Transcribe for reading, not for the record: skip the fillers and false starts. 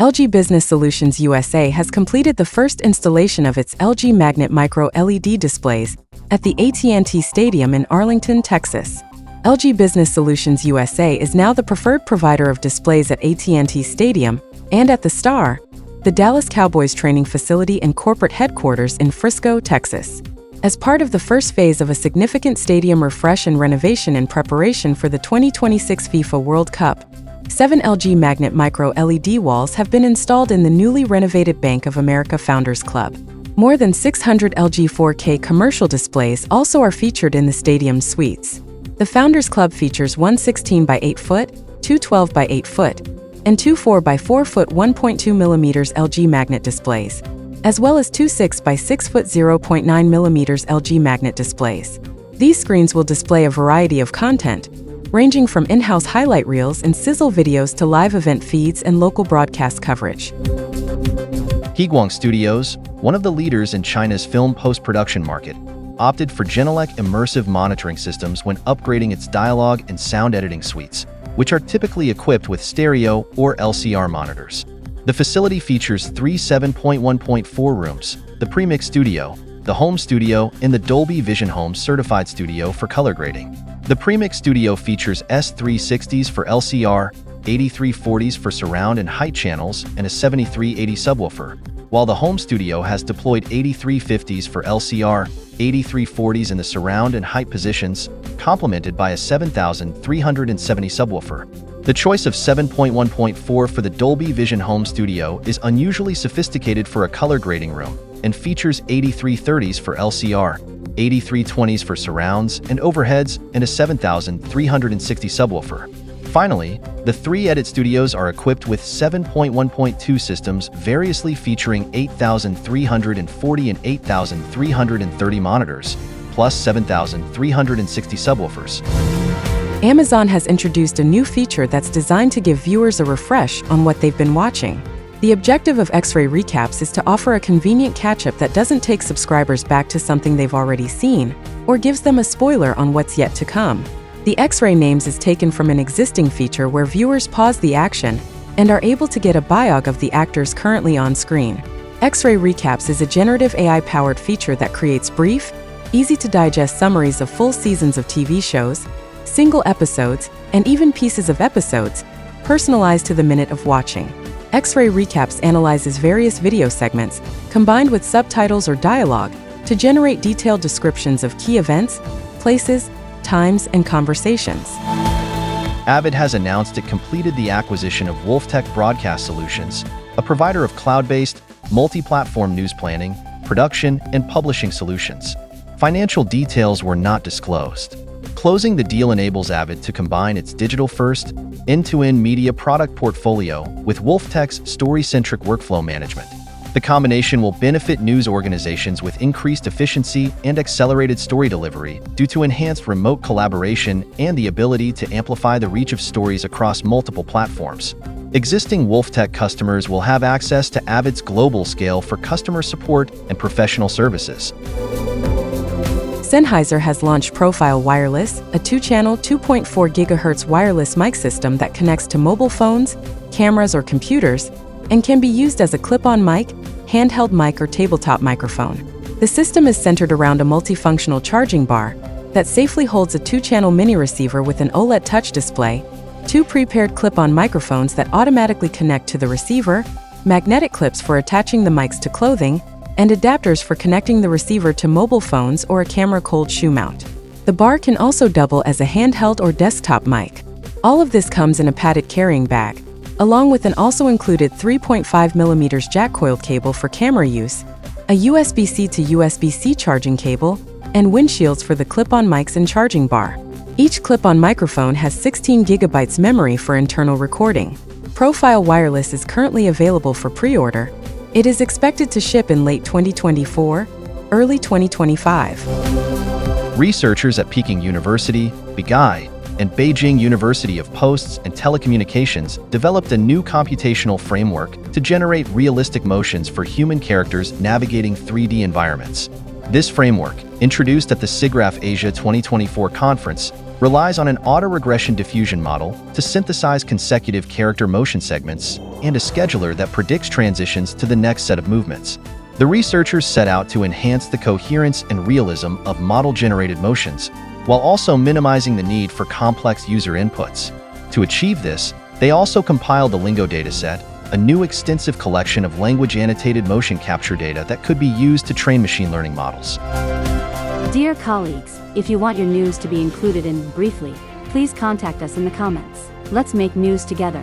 LG Business Solutions USA has completed the first installation of its LG Magnet Micro LED displays at the AT&T Stadium in Arlington, Texas. LG Business Solutions USA is now the preferred provider of displays at AT&T Stadium and at the Star, the Dallas Cowboys training facility and corporate headquarters in Frisco, Texas. As part of the first phase of a significant stadium refresh and renovation in preparation for the 2026 FIFA World Cup, 7 LG Magnet Micro LED walls have been installed in the newly renovated Bank of America Founders Club. More than 600 LG 4K commercial displays also are featured in the stadium's suites. The Founders Club features one 16 by 8 foot, two 12 by 8 foot, and two 4 by 4 foot 1.2 mm LG magnet displays, as well as two 6 by 6 foot 0.9 mm LG magnet displays. These screens will display a variety of content, ranging from in-house highlight reels and sizzle videos to live event feeds and local broadcast coverage. Higuang Studios, one of the leaders in China's film post-production market, opted for Genelec immersive monitoring systems when upgrading its dialogue and sound editing suites, which are typically equipped with stereo or LCR monitors. The facility features 3 7.1.4 rooms, the Premix Studio, the Home Studio, and the Dolby Vision Home Certified Studio for color grading. The Premix Studio features S360s for LCR, 8340s for surround and height channels, and a 7380 subwoofer, while the Home Studio has deployed 8350s for LCR, 8340s in the surround and height positions, complemented by a 7370 subwoofer. The choice of 7.1.4 for the Dolby Vision Home Studio is unusually sophisticated for a color grading room and features 8330s for LCR, 8320s for surrounds and overheads, and a 7360 subwoofer. Finally, the 3 edit studios are equipped with 7.1.2 systems variously featuring 8340 and 8330 monitors, plus 7360 subwoofers. Amazon has introduced a new feature that's designed to give viewers a refresh on what they've been watching. The objective of X-ray recaps is to offer a convenient catch-up that doesn't take subscribers back to something they've already seen, or gives them a spoiler on what's yet to come. The X-ray names is taken from an existing feature where viewers pause the action and are able to get a biog of the actors currently on screen. X-ray recaps is a generative AI-powered feature that creates brief, easy-to-digest summaries of full seasons of TV shows, single episodes, and even pieces of episodes, personalized to the minute of watching. X-ray recaps analyzes various video segments, combined with subtitles or dialogue, to generate detailed descriptions of key events, places, times, and conversations. Avid has announced it completed the acquisition of WolfTech Broadcast Solutions, a provider of cloud-based, multi-platform news planning, production, and publishing solutions. Financial details were not disclosed. Closing the deal enables Avid to combine its digital-first, end-to-end media product portfolio with WolfTech's story-centric workflow management. The combination will benefit news organizations with increased efficiency and accelerated story delivery due to enhanced remote collaboration and the ability to amplify the reach of stories across multiple platforms. Existing WolfTech customers will have access to Avid's global scale for customer support and professional services. Sennheiser has launched Profile Wireless, a 2-channel 2.4 GHz wireless mic system that connects to mobile phones, cameras, or computers, and can be used as a clip-on mic, handheld mic, or tabletop microphone. The system is centered around a multifunctional charging bar that safely holds a 2-channel mini receiver with an OLED touch display, 2 prepared clip-on microphones that automatically connect to the receiver, magnetic clips for attaching the mics to clothing, and adapters for connecting the receiver to mobile phones or a camera cold shoe mount. The bar can also double as a handheld or desktop mic. All of this comes in a padded carrying bag, along with an also included 3.5mm jack-coiled cable for camera use, a USB-C to USB-C charging cable, and windshields for the clip-on mics and charging bar. Each clip-on microphone has 16 GB memory for internal recording. Profile Wireless is currently available for pre-order. It is expected to ship in late 2024, early 2025. Researchers at Peking University, Begai, and Beijing University of Posts and Telecommunications developed a new computational framework to generate realistic motions for human characters navigating 3D environments. This framework, introduced at the SIGGRAPH Asia 2024 conference, relies on an autoregression diffusion model to synthesize consecutive character motion segments and a scheduler that predicts transitions to the next set of movements. The researchers set out to enhance the coherence and realism of model-generated motions, while also minimizing the need for complex user inputs. To achieve this, they also compiled the Lingo dataset, a new extensive collection of language-annotated motion capture data that could be used to train machine learning models. Dear colleagues, if you want your news to be included in Briefly, please contact us in the comments. Let's make news together.